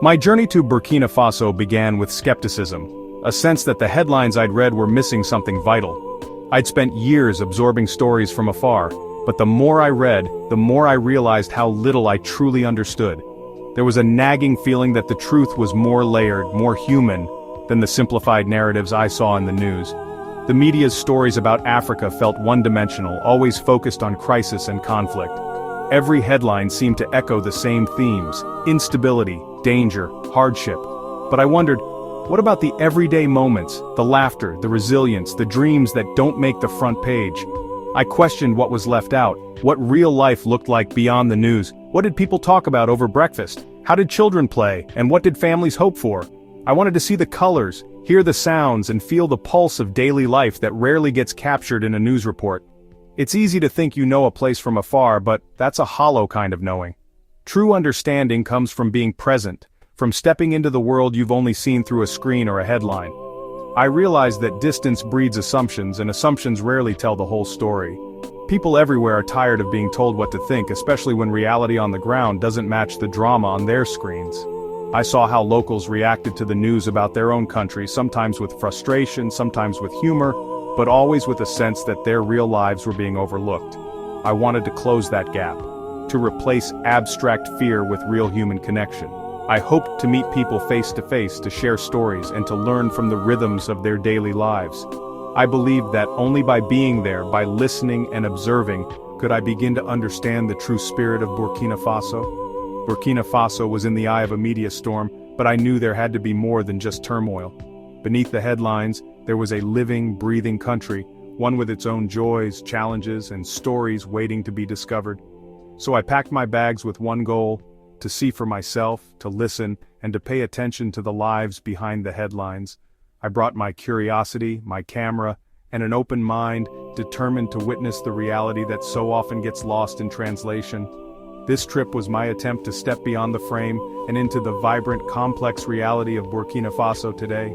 My journey to Burkina Faso began with skepticism, a sense that the headlines I'd read were missing something vital. I'd spent years absorbing stories from afar, but the more I read, the more I realized how little I truly understood. There was a nagging feeling that the truth was more layered, more human, than the simplified narratives I saw in the news. The media's stories about Africa felt one-dimensional, always focused on crisis and conflict. Every headline seemed to echo the same themes: instability, danger, hardship. But I wondered, what about the everyday moments, the laughter, the resilience, the dreams that don't make the front page? I questioned what was left out, what real life looked like beyond the news. What did people talk about over breakfast? How did children play, and what did families hope for? I wanted to see the colors, hear the sounds, and feel the pulse of daily life that rarely gets captured in a news report. It's easy to think you know a place from afar, but that's a hollow kind of knowing. True understanding comes from being present, from stepping into the world you've only seen through a screen or a headline. I realized that distance breeds assumptions, and assumptions rarely tell the whole story. People everywhere are tired of being told what to think, especially when reality on the ground doesn't match the drama on their screens. I saw how locals reacted to the news about their own country, sometimes with frustration, sometimes with humor, but always with a sense that their real lives were being overlooked. I wanted to close that gap, to replace abstract fear with real human connection. I hoped to meet people face to face, to share stories, and to learn from the rhythms of their daily lives. I believed that only by being there, by listening and observing, could I begin to understand the true spirit of Burkina Faso. Burkina Faso was in the eye of a media storm, but I knew there had to be more than just turmoil. Beneath the headlines, there was a living, breathing country, one with its own joys, challenges, and stories waiting to be discovered. So I packed my bags with one goal: to see for myself, to listen, and to pay attention to the lives behind the headlines. I brought my curiosity, my camera, and an open mind, determined to witness the reality that so often gets lost in translation. This trip was my attempt to step beyond the frame and into the vibrant, complex reality of Burkina Faso today.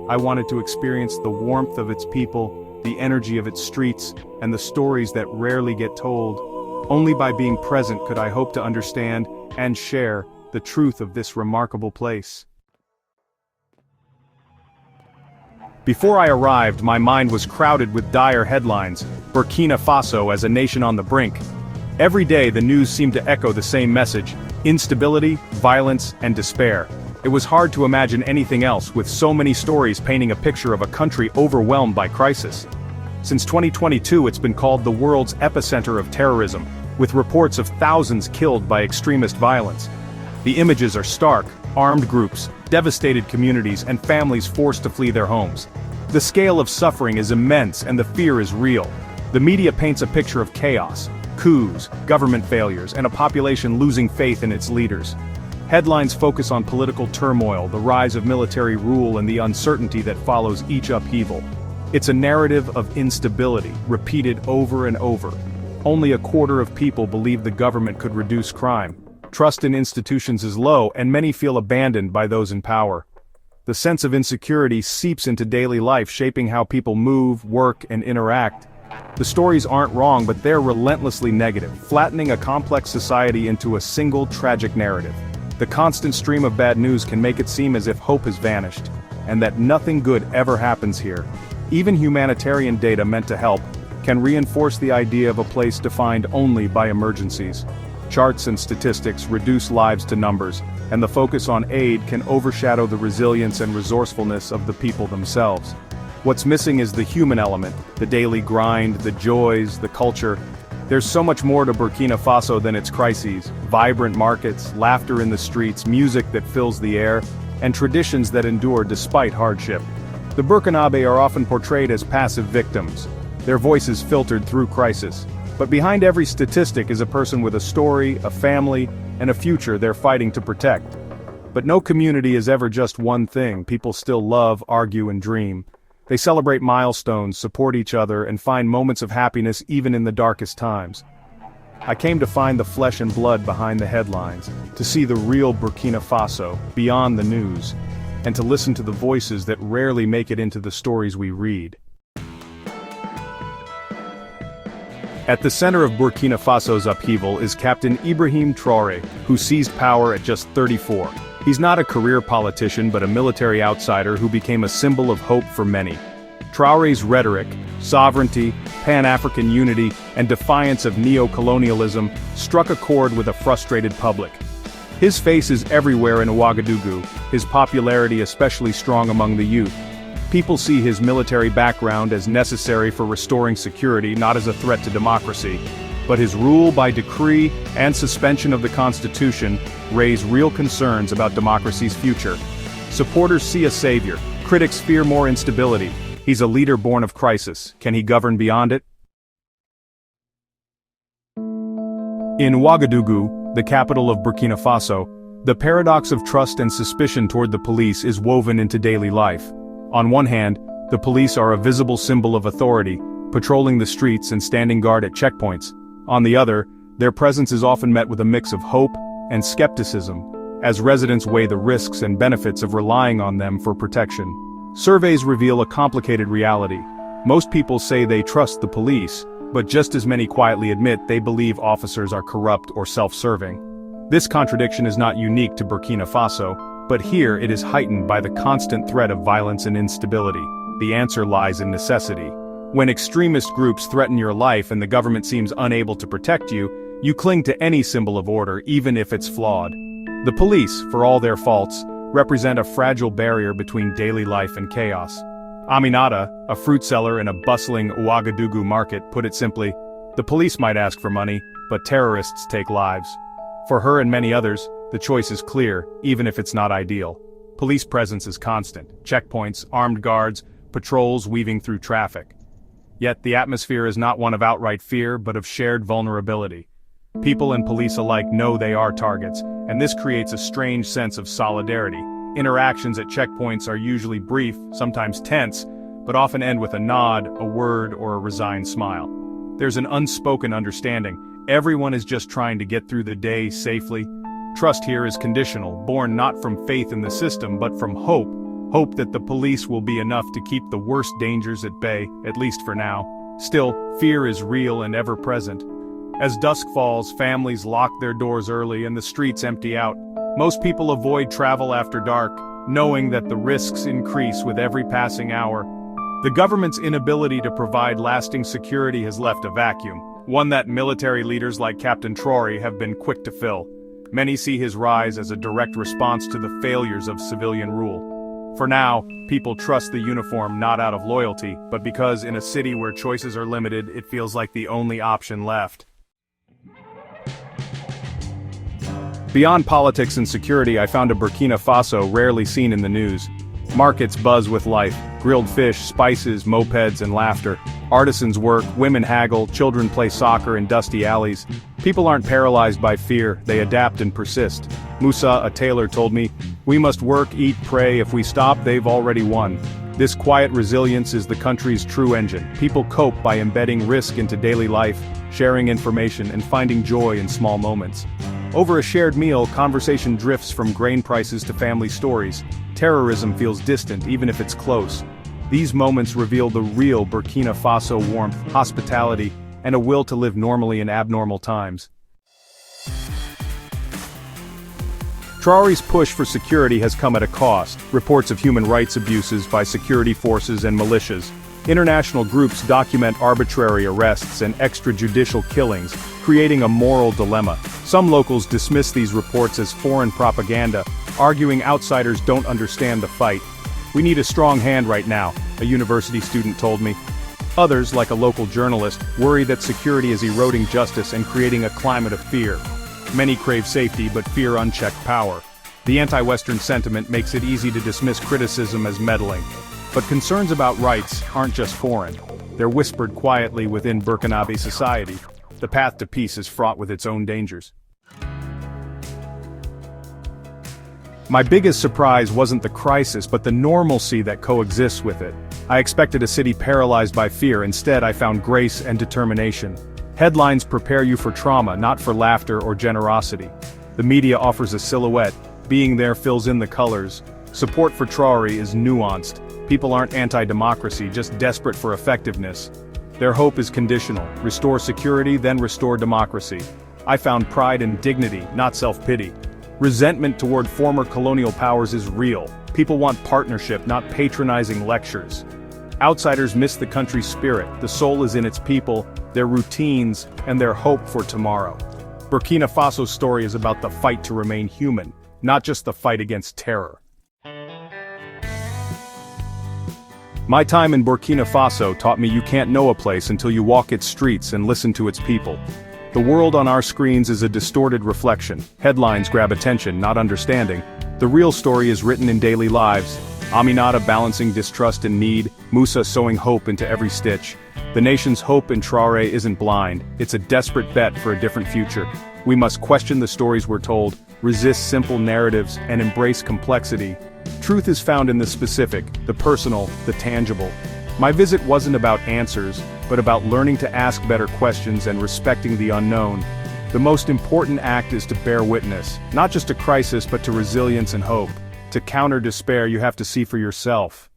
I wanted to experience the warmth of its people, the energy of its streets, and the stories that rarely get told. Only by being present could I hope to understand and share the truth of this remarkable place. Before I arrived, my mind was crowded with dire headlines: Burkina Faso as a nation on the brink. Every day the news seemed to echo the same message: instability, violence, and despair. It was hard to imagine anything else, with so many stories painting a picture of a country overwhelmed by crisis. Since 2022, it's been called the world's epicenter of terrorism, with reports of thousands killed by extremist violence. The images are stark: armed groups, devastated communities, and families forced to flee their homes. The scale of suffering is immense, and the fear is real. The media paints a picture of chaos, coups, government failures, and a population losing faith in its leaders. Headlines focus on political turmoil, the rise of military rule, and the uncertainty that follows each upheaval. It's a narrative of instability, repeated over and over. Only a quarter of people believe the government could reduce crime. Trust in institutions is low, and many feel abandoned by those in power. The sense of insecurity seeps into daily life, shaping how people move, work, and interact. The stories aren't wrong, but they're relentlessly negative, flattening a complex society into a single tragic narrative. The constant stream of bad news can make it seem as if hope has vanished, and that nothing good ever happens here. Even humanitarian data meant to help can reinforce the idea of a place defined only by emergencies. Charts and statistics reduce lives to numbers, and the focus on aid can overshadow the resilience and resourcefulness of the people themselves. What's missing is the human element, the daily grind, the joys, the culture. There's so much more to Burkina Faso than its crises: vibrant markets, laughter in the streets, music that fills the air, and traditions that endure despite hardship. The Burkinabe are often portrayed as passive victims, their voices filtered through crisis. But behind every statistic is a person with a story, a family, and a future they're fighting to protect. But no community is ever just one thing. People still love, argue, and dream. They celebrate milestones, support each other, and find moments of happiness even in the darkest times. I came to find the flesh and blood behind the headlines, to see the real Burkina Faso, beyond the news, and to listen to the voices that rarely make it into the stories we read. At the center of Burkina Faso's upheaval is Captain Ibrahim Traoré, who seized power at just 34. He's not a career politician but a military outsider who became a symbol of hope for many. Traoré's rhetoric, sovereignty, Pan-African unity, and defiance of neo-colonialism struck a chord with a frustrated public. His face is everywhere in Ouagadougou, his popularity especially strong among the youth. People see his military background as necessary for restoring security, not as a threat to democracy. But his rule by decree and suspension of the constitution raise real concerns about democracy's future. Supporters see a savior, critics fear more instability. He's a leader born of crisis. Can he govern beyond it? In Ouagadougou, the capital of Burkina Faso, the paradox of trust and suspicion toward the police is woven into daily life. On one hand, the police are a visible symbol of authority, patrolling the streets and standing guard at checkpoints. On the other, their presence is often met with a mix of hope and skepticism, as residents weigh the risks and benefits of relying on them for protection. Surveys reveal a complicated reality. Most people say they trust the police, but just as many quietly admit they believe officers are corrupt or self-serving. This contradiction is not unique to Burkina Faso, but here it is heightened by the constant threat of violence and instability. The answer lies in necessity. When extremist groups threaten your life and the government seems unable to protect you, you cling to any symbol of order, even if it's flawed. The police, for all their faults, represent a fragile barrier between daily life and chaos. Aminata, a fruit seller in a bustling Ouagadougou market, put it simply, the police might ask for money, but terrorists take lives. For her and many others, the choice is clear, even if it's not ideal. Police presence is constant, checkpoints, armed guards, patrols weaving through traffic. Yet the atmosphere is not one of outright fear, but of shared vulnerability. People and police alike know they are targets, and this creates a strange sense of solidarity. Interactions at checkpoints are usually brief, sometimes tense, but often end with a nod, a word, or a resigned smile. There's an unspoken understanding. Everyone is just trying to get through the day safely. Trust here is conditional, born not from faith in the system but from hope. Hope that the police will be enough to keep the worst dangers at bay, at least for now. Still, fear is real and ever present. As dusk falls, families lock their doors early and the streets empty out. Most people avoid travel after dark, knowing that the risks increase with every passing hour. The government's inability to provide lasting security has left a vacuum, one that military leaders like Captain Traoré have been quick to fill. Many see his rise as a direct response to the failures of civilian rule. For now, people trust the uniform not out of loyalty, but because in a city where choices are limited, it feels like the only option left. Beyond politics and security, I found a Burkina Faso rarely seen in the news. Markets buzz with life, grilled fish, spices, mopeds, and laughter. Artisans work, women haggle, children play soccer in dusty alleys. People aren't paralyzed by fear, they adapt and persist. Musa, a tailor, told me, "We must work, eat, pray. If we stop, they've already won." This quiet resilience is the country's true engine. People cope by embedding risk into daily life, sharing information, and finding joy in small moments. Over a shared meal, conversation drifts from grain prices to family stories. Terrorism feels distant, even if it's close. These moments reveal the real Burkina Faso warmth, hospitality, and a will to live normally in abnormal times. Traoré's push for security has come at a cost. Reports of human rights abuses by security forces and militias. International groups document arbitrary arrests and extrajudicial killings, creating a moral dilemma. Some locals dismiss these reports as foreign propaganda, arguing outsiders don't understand the fight. "We need a strong hand right now," a university student told me. Others, like a local journalist, worry that security is eroding justice and creating a climate of fear. Many crave safety but fear unchecked power. The anti-Western sentiment makes it easy to dismiss criticism as meddling. But concerns about rights aren't just foreign. They're whispered quietly within Burkinabe society. The path to peace is fraught with its own dangers. My biggest surprise wasn't the crisis but the normalcy that coexists with it. I expected a city paralyzed by fear. Instead, I found grace and determination. Headlines prepare you for trauma, not for laughter or generosity. The media offers a silhouette. Being there fills in the colors. Support for Traoré is nuanced. People aren't anti-democracy, just desperate for effectiveness. Their hope is conditional. Restore security, then restore democracy. I found pride and dignity, not self-pity. Resentment toward former colonial powers is real. People want partnership, not patronizing lectures. Outsiders miss the country's spirit. The soul is in its people, their routines, and their hope for tomorrow. Burkina Faso's story is about the fight to remain human, not just the fight against terror. My time in Burkina Faso taught me you can't know a place until you walk its streets and listen to its people. The world on our screens is a distorted reflection. Headlines grab attention, not understanding. The real story is written in daily lives. Aminata balancing distrust and need, Musa sewing hope into every stitch. The nation's hope in Traoré isn't blind, it's a desperate bet for a different future. We must question the stories we're told, resist simple narratives, and embrace complexity. Truth is found in the specific, the personal, the tangible. My visit wasn't about answers, but about learning to ask better questions and respecting the unknown. The most important act is to bear witness, not just to crisis but to resilience and hope. To counter despair, you have to see for yourself.